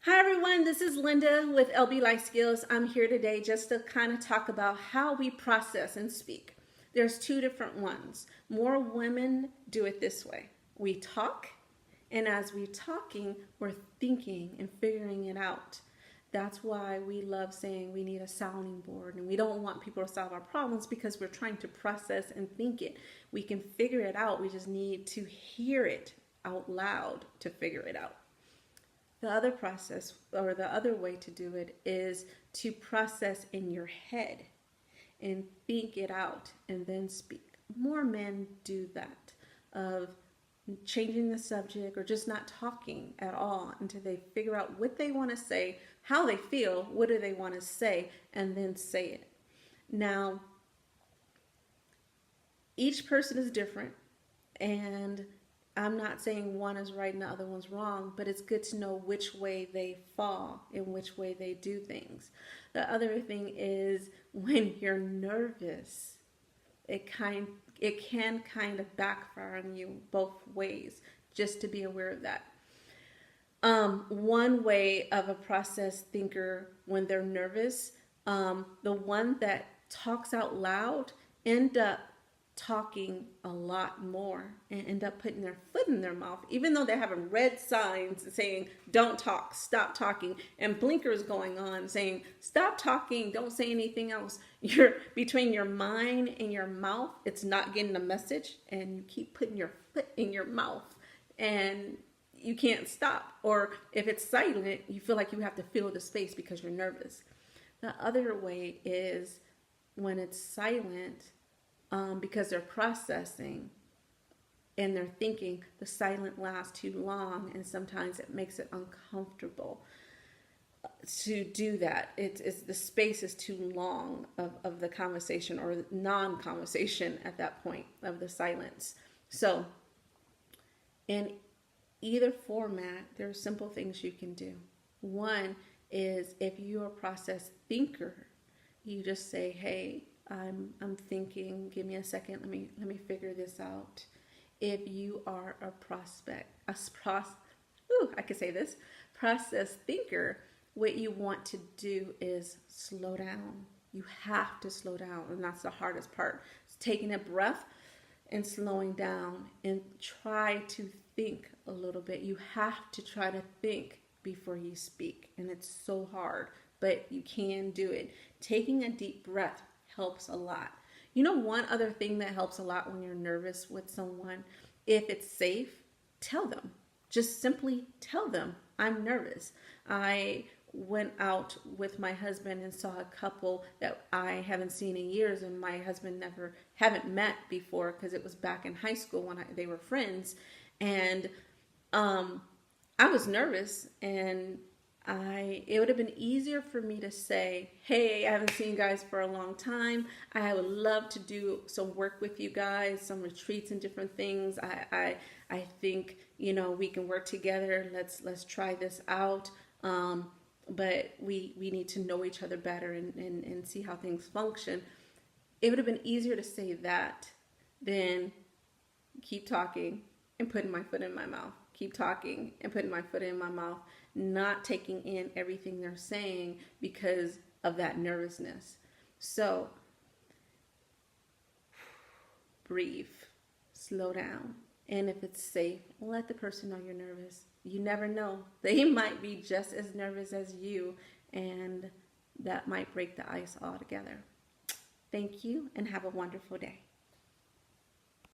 Hi everyone, this is Linda with LB Life Skills. I'm here today just to kind of talk about how we process and speak. There's two different ones. More women do it this way. We talk, and as we're talking, we're thinking and figuring it out. That's why we love saying we need a sounding board, and we don't want people to solve our problems because we're trying to process and think it. We can figure it out. We just need to hear it out loud to figure it out. The other process, or the other way to do it, is to process in your head and think it out and then speak. More men do that, of changing the subject or just not talking at all until they figure out what they want to say, how they feel, what do they want to say, and then say it. Now, each person is different, and I'm not saying one is right and the other one's wrong, but it's good to know which way they fall and which way they do things. The other thing is when you're nervous, it can kind of backfire on you both ways, just to be aware of that. One way of a process thinker when they're nervous, the one that talks out loud end up talking a lot more and end up putting their foot in their mouth, even though they're having red signs saying, don't talk, stop talking, and blinkers going on saying, stop talking, don't say anything else. You're between your mind and your mouth, it's not getting the message, and you keep putting your foot in your mouth and you can't stop. Or if it's silent, you feel like you have to fill the space because you're nervous. The other way is when it's silent, because they're processing and they're thinking, the silent lasts too long, and sometimes it makes it uncomfortable to do that. It's the space is too long of the conversation or non-conversation at that point of the silence. So in either format, there are simple things you can do. One is, if you're a process thinker, you just say, hey, I'm thinking, give me a second, let me figure this out. If you are a I can say this, process thinker, what you want to do is slow down. You have to slow down, and that's the hardest part. It's taking a breath and slowing down, and try to think a little bit. You have to try to think before you speak, and it's so hard, but you can do it. Taking a deep breath helps a lot. You know, one other thing that helps a lot when you're nervous with someone, if it's safe, tell them. Just simply tell them, I'm nervous. I went out with my husband and saw a couple that I haven't seen in years, and my husband haven't met before, because it was back in high school when they were friends. And I was nervous, and it would have been easier for me to say, hey, I haven't seen you guys for a long time. I would love to do some work with you guys, some retreats and different things. I think, we can work together. Let's try this out. But we need to know each other better and see how things function. It would have been easier to say that than keep talking and putting my foot in my mouth. Keep talking and putting my foot in my mouth, not taking in everything they're saying because of that nervousness. So breathe, slow down, and if it's safe, let the person know you're nervous. You never know. They might be just as nervous as you, and that might break the ice altogether. Thank you, and have a wonderful day.